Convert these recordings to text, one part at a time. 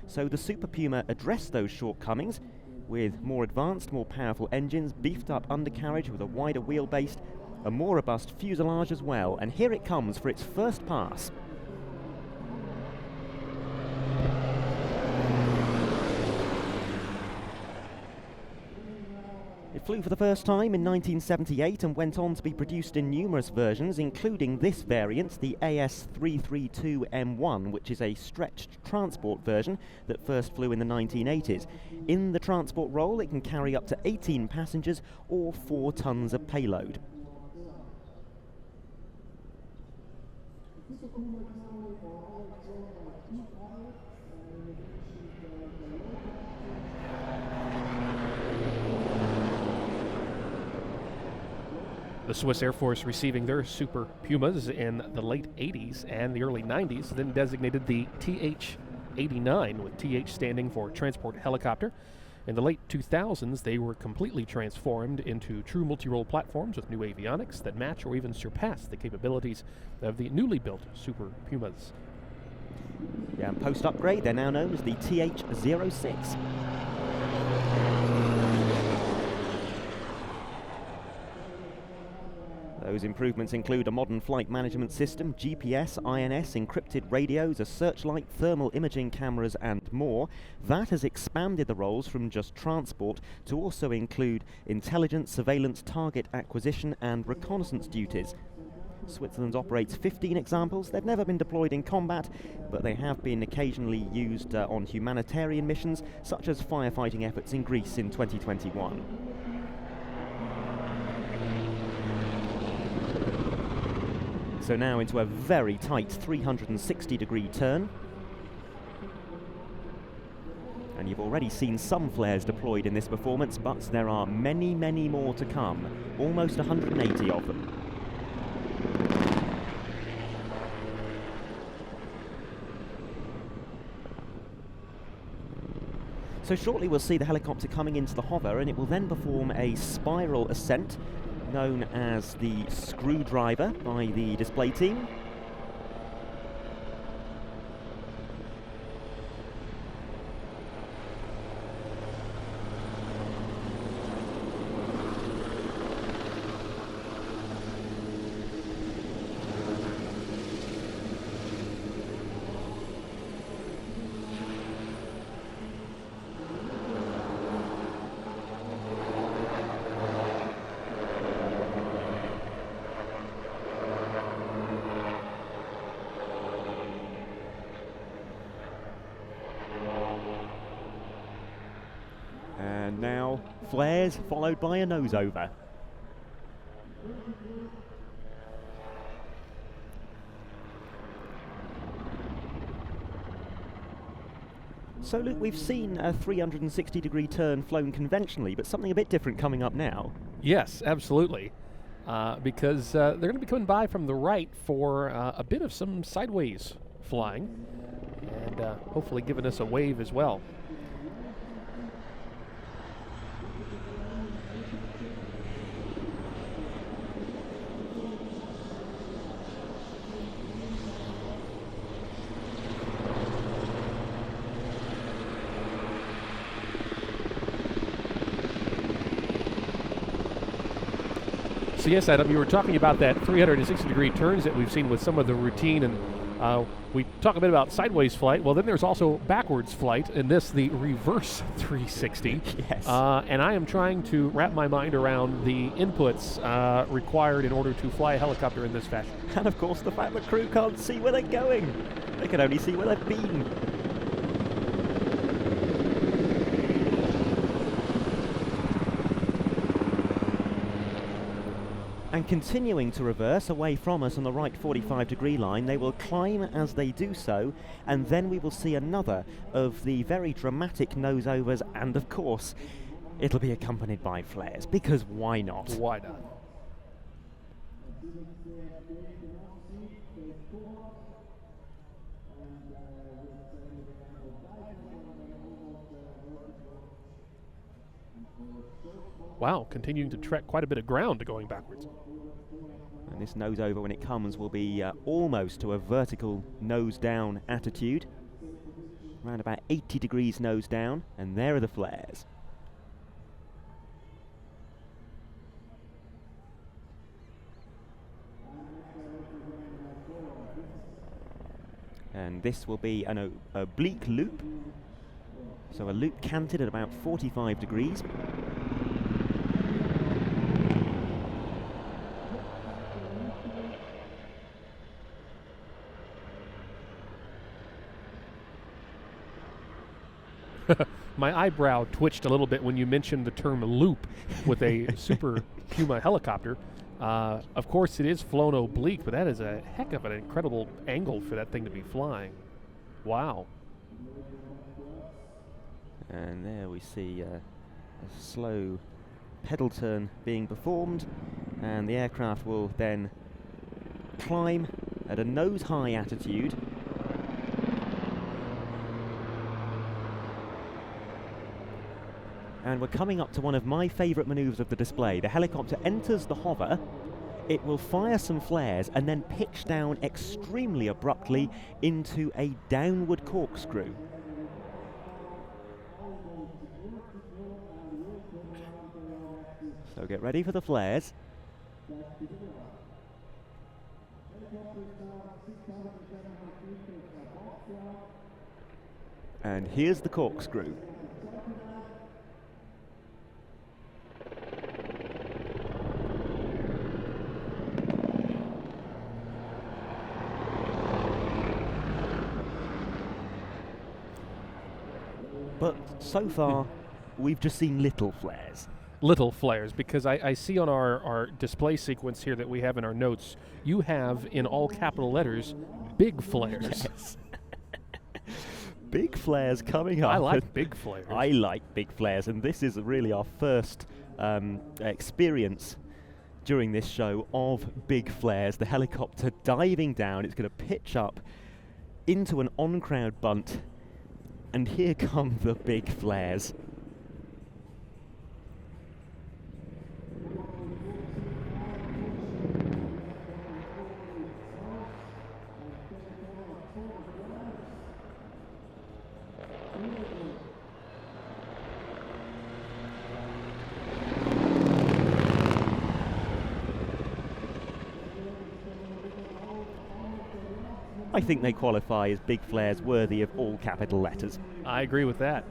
So the Super Puma addressed those shortcomings with more advanced, more powerful engines, beefed up undercarriage with a wider wheelbase, a more robust fuselage as well. And here it comes for its first pass. It flew for the first time in 1978 and went on to be produced in numerous versions, including this variant, the AS332M1, which is a stretched transport version that first flew in the 1980s. In the transport role, it can carry up to 18 passengers or 4 tons of payload. The Swiss Air Force receiving their Super Pumas in the late 80s and the early 90s, then designated the TH-89, with TH standing for Transport Helicopter. In the late 2000s, they were completely transformed into true multi-role platforms with new avionics that match or even surpass the capabilities of the newly built Super Pumas. Yeah, and post-upgrade, they're now known as the TH-06. Those improvements include a modern flight management system, GPS, INS, encrypted radios, a searchlight, thermal imaging cameras and more. That has expanded the roles from just transport to also include intelligence, surveillance, target acquisition and reconnaissance duties. Switzerland operates 15 examples. They've never been deployed in combat, but they have been occasionally used on humanitarian missions, such as firefighting efforts in Greece in 2021. So now into a very tight 360-degree turn. And you've already seen some flares deployed in this performance, but there are many, many more to come. Almost 180 of them. So shortly we'll see the helicopter coming into the hover, and it will then perform a spiral ascent known as the screwdriver by the display team. And now flares followed by a nose over. So Luke, we've seen a 360-degree turn flown conventionally, but something a bit different coming up now. Yes, absolutely. Because they're going to be coming by from the right for a bit of some sideways flying, and hopefully giving us a wave as well. So yes, Adam, you were talking about that 360-degree turns that we've seen with some of the routine, and we talk a bit about sideways flight. Well, then there's also backwards flight, and this, the reverse 360. Yes. And I am trying to wrap my mind around the inputs required in order to fly a helicopter in this fashion. And of course the fact that crew can't see where they're going. They can only see where they've been. And continuing to reverse away from us on the right 45-degree line, they will climb as they do so, and then we will see another of the very dramatic nose-overs, and of course, it'll be accompanied by flares, because why not? Why not? Wow, continuing to trek quite a bit of ground going backwards. And this nose over, when it comes, will be almost to a vertical nose down attitude. Around about 80 degrees nose down, and there are the flares. And this will be an oblique loop, so a loop canted at about 45 degrees. My eyebrow twitched a little bit when you mentioned the term loop with a Super Puma helicopter. Of course, it is flown oblique, but that is a heck of an incredible angle for that thing to be flying. Wow. And there we see a slow pedal turn being performed, and the aircraft will then climb at a nose-high attitude. And we're coming up to one of my favourite manoeuvres of the display. The helicopter enters the hover, it will fire some flares and then pitch down extremely abruptly into a downward corkscrew. So get ready for the flares. And here's the corkscrew. But so far, we've just seen little flares. Little flares, because I see on our display sequence here that we have in our notes, you have in all capital letters, big flares. Yes. Big flares coming up. I like big flares. I like big flares, and this is really our first experience during this show of big flares. The helicopter diving down, it's going to pitch up into an on-crowd bunt, and here come the big flares. I think they qualify as big flares worthy of all capital letters. I agree with that.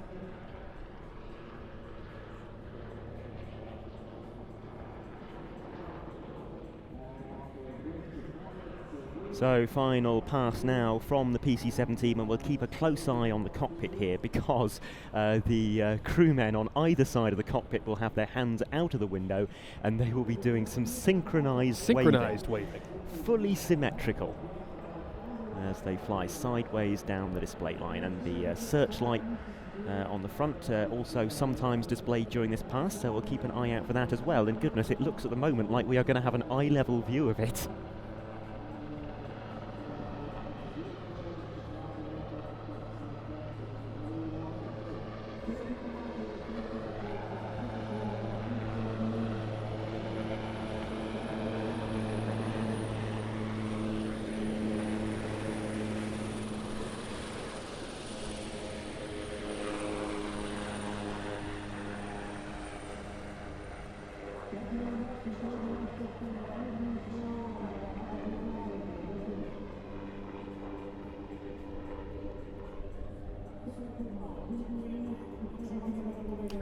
So final pass now from the PC-7 team, and we'll keep a close eye on the cockpit here because the crewmen on either side of the cockpit will have their hands out of the window and they will be doing some synchronized waving. Fully symmetrical as they fly sideways down the display line, and the searchlight on the front also sometimes displayed during this pass, so we'll keep an eye out for that as well. And goodness, it looks at the moment like we are going to have an eye-level view of it.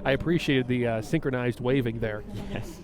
I appreciated the synchronized waving there. Yes.